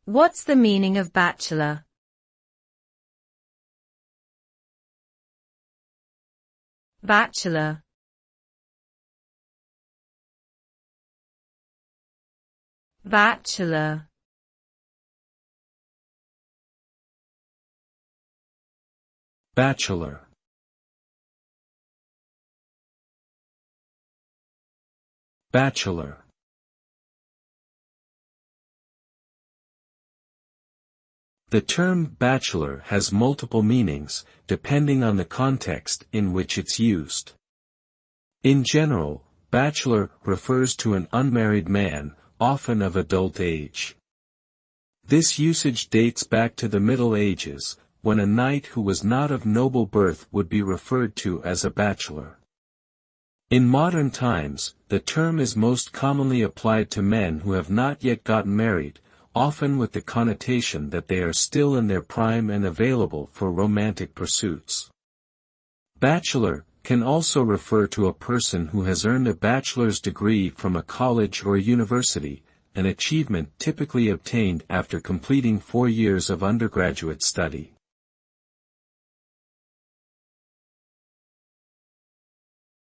What's the meaning of bachelor? Bachelor. Bachelor. Bachelor. Bachelor. The term bachelor has multiple meanings, depending on the context in which it's used. In general, bachelor refers to an unmarried man, often of adult age. This usage dates back to the Middle Ages, when a knight who was not of noble birth would be referred to as a bachelor. In modern times, the term is most commonly applied to men who have not yet gotten married, often with the connotation that they are still in their prime and available for romantic pursuits. Bachelor can also refer to a person who has earned a bachelor's degree from a college or university, an achievement typically obtained after completing 4 years of undergraduate study.